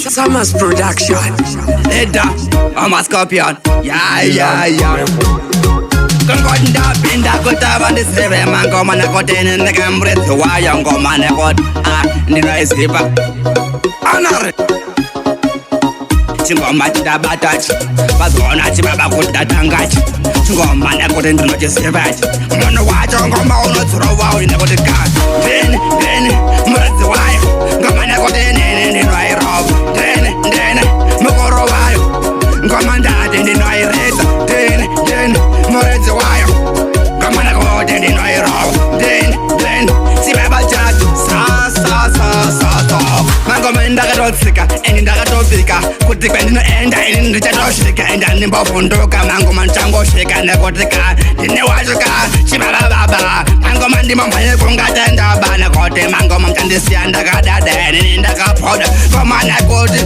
Summer's production. Later, I'm a scorpion. Yeah. Concord up in the good of the seven man go man a got in the camera to why young go man a got the rice paper. Honor Chingo Machida Batach, Pazona Chibaba Kutatangach, Chingo Man a got into the savage. Mono watch on Gomono throw out in the car. Then, Muzukuru, come on a got in the Ryder. Then, Muzukuru, come on that in the Ryder. Then, Muzukuru, come on a got in the Ryder. Then, see my chat, Mangomenda Rotsika, and in the Topika, put the pen and in the Jatoshika, and then in Bofundoka, Mangoman Chango Shika, and the Gotika, the Newajaka, Chibaba, Mangomandi Mamma Kungata and the Banakote, Mangomam and the Sianda Gada, and in the Capoda, come on, I go to